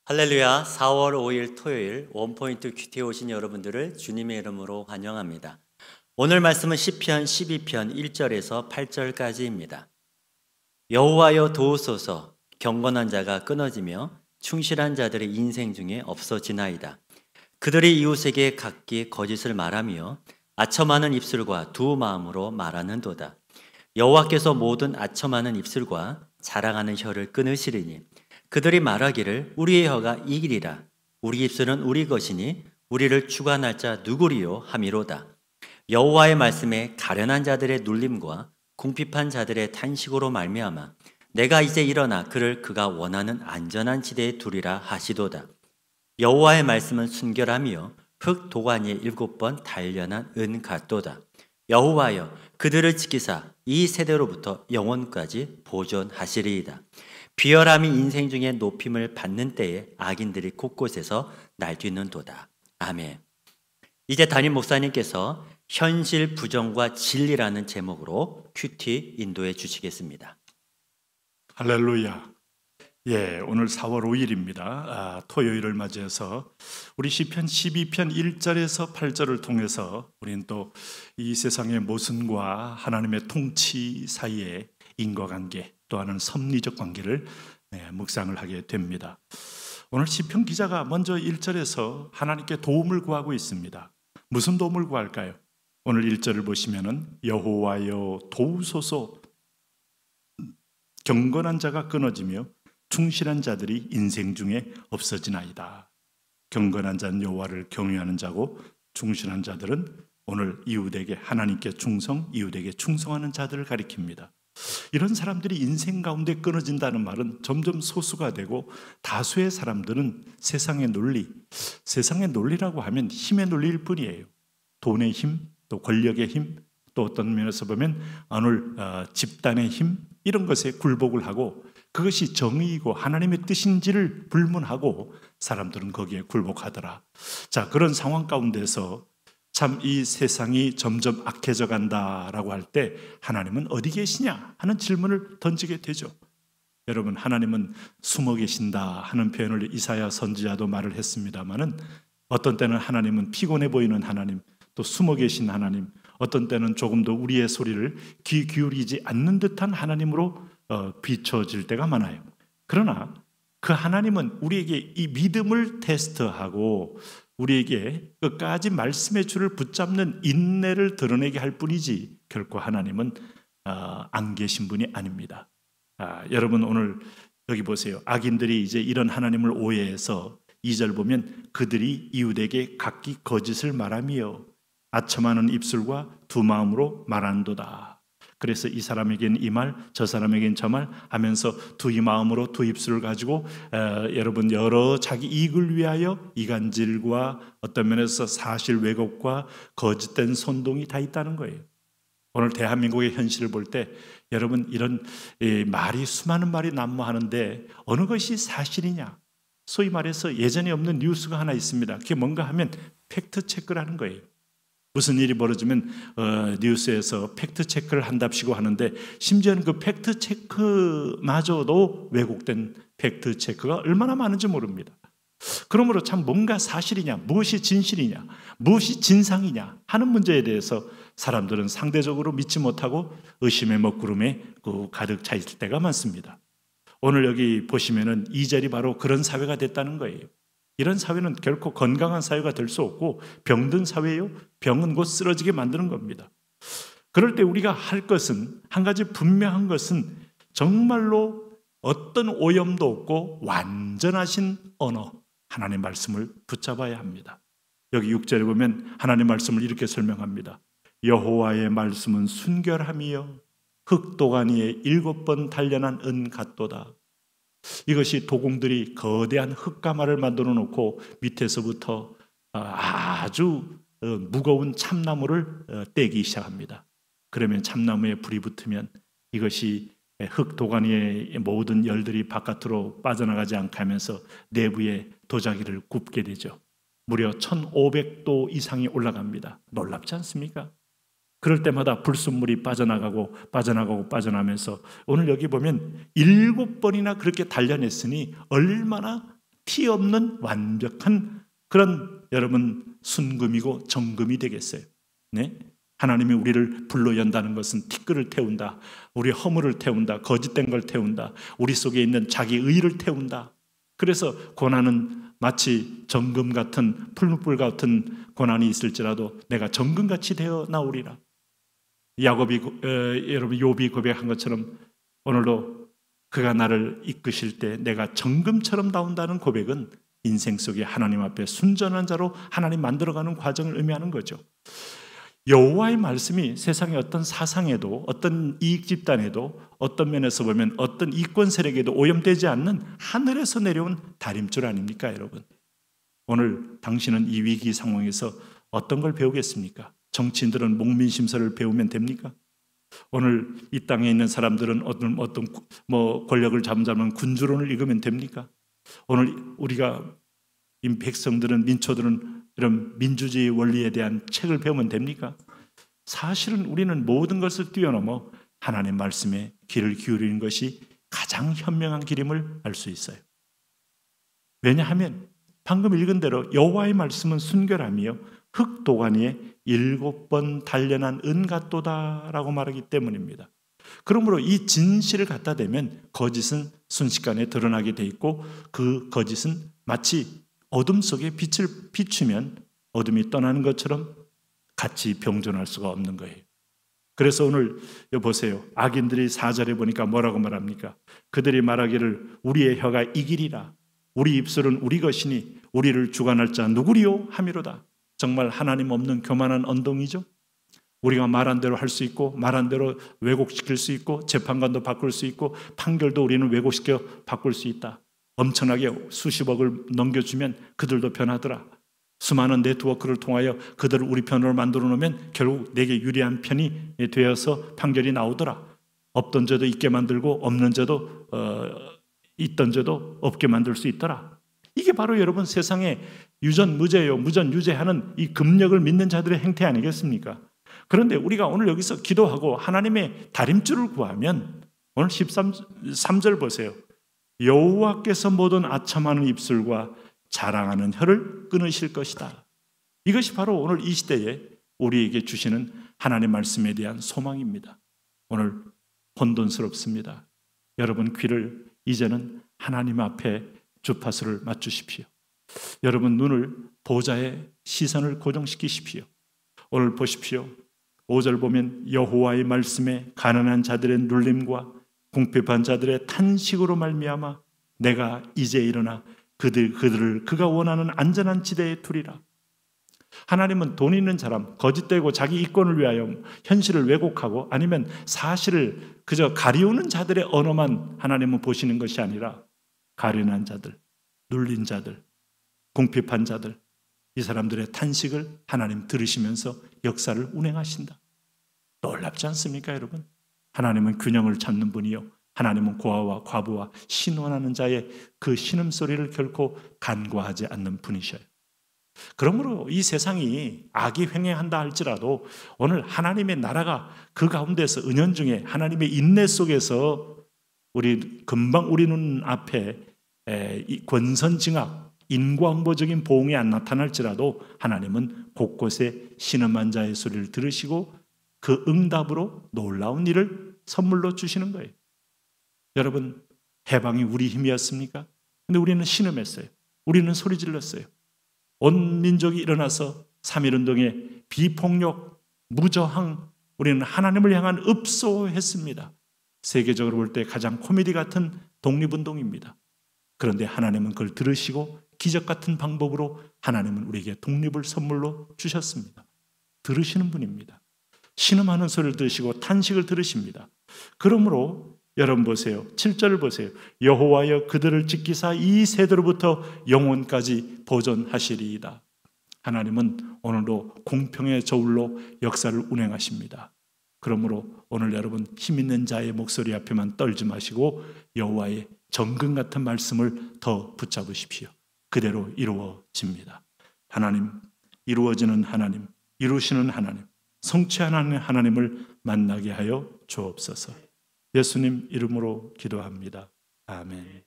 할렐루야. 4월 5일 토요일 원포인트 큐티에 오신 여러분들을 주님의 이름으로 환영합니다. 오늘 말씀은 시편 12편 1절에서 8절까지입니다. 여호와여 도우소서, 경건한 자가 끊어지며 충실한 자들의 인생 중에 없어지나이다. 그들이 이웃에게 각기 거짓을 말하며 아첨하는 입술과 두 마음으로 말하는도다. 여호와께서 모든 아첨하는 입술과 자랑하는 혀를 끊으시리니 그들이 말하기를 우리의 혀가 이기리라. 우리 입술은 우리 것이니 우리를 주관할 자 누구리요 함이로다. 여호와의 말씀에 가련한 자들의 눌림과 궁핍한 자들의 탄식으로 말미암아 내가 이제 일어나 그를 그가 원하는 안전한 지대에 두리라 하시도다. 여호와의 말씀은 순결하며 흙 도가니에 7번 단련한 은 같도다. 여호와여 그들을 지키사 이 세대로부터 영원까지 보존하시리이다. 비열함이 인생 중에 높임을 받는 때에 악인들이 곳곳에서 날뛰는도다. 아멘. 이제 담임 목사님께서 현실 부정과 진리라는 제목으로 큐티 인도해 주시겠습니다. 할렐루야. 오늘 4월 5일입니다. 토요일을 맞이해서 우리 시편 12편 1절에서 8절을 통해서 우리는 또 이 세상의 모순과 하나님의 통치 사이의 인과관계 또한 섭리적 관계를 묵상을 하게 됩니다. 오늘 시편 기자가 먼저 1절에서 하나님께 도움을 구하고 있습니다. 무슨 도움을 구할까요? 오늘 1절을 보시면은 여호와여 도우소서, 경건한 자가 끊어지며 충실한 자들이 인생 중에 없어지나이다. 경건한 자는 여호와를 경외하는 자고 충실한 자들은 오늘 이웃에게 하나님께 충성, 이웃에게 충성하는 자들을 가리킵니다. 이런 사람들이 인생 가운데 끊어진다는 말은 점점 소수가 되고 다수의 사람들은 세상의 논리라고 하면 힘의 논리일 뿐이에요. 돈의 힘, 또 권력의 힘, 또 어떤 면에서 보면 오늘 집단의 힘, 이런 것에 굴복을 하고 그것이 정의이고 하나님의 뜻인지를 불문하고 사람들은 거기에 굴복하더라. 자, 그런 상황 가운데서 참 이 세상이 점점 악해져 간다라고 할 때 하나님은 어디 계시냐 하는 질문을 던지게 되죠. 여러분, 하나님은 숨어 계신다 하는 표현을 이사야 선지자도 말을 했습니다마는 어떤 때는 하나님은 피곤해 보이는 하나님, 또 숨어 계신 하나님, 어떤 때는 조금 더 우리의 소리를 귀 기울이지 않는 듯한 하나님으로 비춰질 때가 많아요. 그러나 그 하나님은 우리에게 이 믿음을 테스트하고 우리에게 끝까지 말씀의 줄을 붙잡는 인내를 드러내게 할 뿐이지 결코 하나님은 안 계신 분이 아닙니다. 여러분, 오늘 여기 보세요. 악인들이 이제 이런 하나님을 오해해서 2절 보면 그들이 이웃에게 각기 거짓을 말하며 아첨하는 입술과 두 마음으로 말한도다. 그래서 이 사람에겐 이 말, 저 사람에겐 저 말 하면서 두 마음으로 두 입술을 가지고 여러분 여러 자기 이익을 위하여 이간질과 어떤 면에서 사실 왜곡과 거짓된 선동이 다 있다는 거예요. 오늘 대한민국의 현실을 볼 때 여러분 이런 말이 수많은 말이 난무하는데 어느 것이 사실이냐? 소위 말해서 예전에 없는 뉴스가 하나 있습니다. 그게 뭔가 하면 팩트 체크라는 거예요. 무슨 일이 벌어지면 뉴스에서 팩트체크를 한답시고 하는데 심지어는 그 팩트체크마저도 왜곡된 팩트체크가 얼마나 많은지 모릅니다. 그러므로 참 뭔가 사실이냐, 무엇이 진실이냐, 무엇이 진상이냐 하는 문제에 대해서 사람들은 상대적으로 믿지 못하고 의심의 먹구름에 가득 차 있을 때가 많습니다. 오늘 여기 보시면은 2절이 바로 그런 사회가 됐다는 거예요. 이런 사회는 결코 건강한 사회가 될 수 없고 병든 사회예요. 병은 곧 쓰러지게 만드는 겁니다. 그럴 때 우리가 할 것은 한 가지 분명한 것은 정말로 어떤 오염도 없고 완전하신 언어, 하나님의 말씀을 붙잡아야 합니다. 여기 6절에 보면 하나님의 말씀을 이렇게 설명합니다. 여호와의 말씀은 순결함이요 흙 도가니에 7번 단련한 은 같도다. 이것이 도공들이 거대한 흙가마를 만들어 놓고 밑에서부터 아주 무거운 참나무를 떼기 시작합니다. 그러면 참나무에 불이 붙으면 이것이 흙 도가니의 모든 열들이 바깥으로 빠져나가지 않게 하면서 내부에 도자기를 굽게 되죠. 무려 1500도 이상이 올라갑니다. 놀랍지 않습니까? 그럴 때마다 불순물이 빠져나가면서 오늘 여기 보면 7번이나 그렇게 단련했으니 얼마나 티 없는 완벽한 그런 여러분 순금이고 정금이 되겠어요. 네? 하나님이 우리를 불로 연다는 것은 티끌을 태운다, 우리 허물을 태운다, 거짓된 걸 태운다, 우리 속에 있는 자기 의를 태운다. 그래서 고난은 마치 정금 같은 풀무불 같은 고난이 있을지라도 내가 정금같이 되어 나오리라. 야곱이 여러분 욥이 고백한 것처럼 오늘도 그가 나를 이끄실 때 내가 정금처럼 나온다는 고백은 인생 속에 하나님 앞에 순전한 자로 하나님 만들어가는 과정을 의미하는 거죠. 여호와의 말씀이 세상의 어떤 사상에도 어떤 이익 집단에도 어떤 면에서 보면 어떤 이권 세력에도 오염되지 않는 하늘에서 내려온 다림줄 아닙니까, 여러분? 오늘 당신은 이 위기 상황에서 어떤 걸 배우겠습니까? 정치인들은 목민심서를 배우면 됩니까? 오늘 이 땅에 있는 사람들은 어떤 권력을 잡으면 군주론을 읽으면 됩니까? 오늘 우리가 백성들은 민초들은 이런 민주주의 원리에 대한 책을 배우면 됩니까? 사실은 우리는 모든 것을 뛰어넘어 하나님의 말씀에 귀를 기울이는 것이 가장 현명한 길임을 알 수 있어요. 왜냐하면 방금 읽은 대로 여호와의 말씀은 순결함이요 흙 도가니에 7번 단련한 은 같도다라고 말하기 때문입니다. 그러므로 이 진실을 갖다 대면 거짓은 순식간에 드러나게 돼 있고 그 거짓은 마치 어둠 속에 빛을 비추면 어둠이 떠나는 것처럼 같이 병존할 수가 없는 거예요. 그래서 오늘 보세요. 악인들이 4절에 보니까 뭐라고 말합니까? 그들이 말하기를 우리의 혀가 이기리라. 우리 입술은 우리 것이니 우리를 주관할 자 누구리요? 하미로다. 정말 하나님 없는 교만한 언동이죠. 우리가 말한 대로 할 수 있고 말한 대로 왜곡시킬 수 있고 재판관도 바꿀 수 있고 판결도 우리는 왜곡시켜 바꿀 수 있다. 엄청나게 수십억을 넘겨주면 그들도 변하더라. 수많은 네트워크를 통하여 그들을 우리 편으로 만들어 놓으면 결국 내게 유리한 편이 되어서 판결이 나오더라. 없던 죄도 있게 만들고 없는 죄도 있던 죄도 없게 만들 수 있더라. 이게 바로 여러분 세상에 유전 무죄요 무전 유죄하는 이 금력을 믿는 자들의 행태 아니겠습니까? 그런데 우리가 오늘 여기서 기도하고 하나님의 다림줄을 구하면 오늘 13절 보세요. 여호와께서 모든 아첨하는 입술과 자랑하는 혀를 끊으실 것이다. 이것이 바로 오늘 이 시대에 우리에게 주시는 하나님의 말씀에 대한 소망입니다. 오늘 혼돈스럽습니다. 여러분 귀를 이제는 하나님 앞에 주파수를 맞추십시오. 여러분 눈을 보좌의 시선을 고정시키십시오. 오늘 보십시오. 5절 보면 여호와의 말씀에 가난한 자들의 눌림과 궁핍한 자들의 탄식으로 말미암아 내가 이제 일어나 그들을 그가 원하는 안전한 지대에 두리라. 하나님은 돈 있는 사람, 거짓되고 자기 이권을 위하여 현실을 왜곡하고 아니면 사실을 그저 가리우는 자들의 언어만 하나님은 보시는 것이 아니라 가련한 자들, 눌린 자들, 궁핍한 자들, 이 사람들의 탄식을 하나님 들으시면서 역사를 운행하신다. 놀랍지 않습니까, 여러분? 하나님은 균형을 찾는 분이요 하나님은 고아와 과부와 신원하는 자의 그 신음소리를 결코 간과하지 않는 분이셔요. 그러므로 이 세상이 악이 횡행한다 할지라도 오늘 하나님의 나라가 그 가운데서 은연중에 하나님의 인내 속에서 금방 우리 눈 앞에 권선징악 인과응보적인 보응이 안 나타날지라도 하나님은 곳곳에 신음한 자의 소리를 들으시고 그 응답으로 놀라운 일을 선물로 주시는 거예요. 여러분 해방이 우리 힘이었습니까? 근데 우리는 신음했어요. 우리는 소리 질렀어요. 온 민족이 일어나서 3.1운동에 비폭력, 무저항, 우리는 하나님을 향한 읍소했습니다. 세계적으로 볼 때 가장 코미디 같은 독립운동입니다. 그런데 하나님은 그걸 들으시고 기적 같은 방법으로 하나님은 우리에게 독립을 선물로 주셨습니다. 들으시는 분입니다. 신음하는 소리를 들으시고 탄식을 들으십니다. 그러므로 여러분 보세요. 7절을 보세요. 여호와여 그들을 지키사 이 세대로부터 영원까지 보존하시리이다. 하나님은 오늘도 공평의 저울로 역사를 운행하십니다. 그러므로 오늘 여러분 힘 있는 자의 목소리 앞에만 떨지 마시고 여호와의 정금 같은 말씀을 더 붙잡으십시오. 그대로 이루어집니다. 하나님, 이루어지는 하나님, 이루시는 하나님, 성취하는 하나님을 만나게 하여 주옵소서. 예수님 이름으로 기도합니다. 아멘.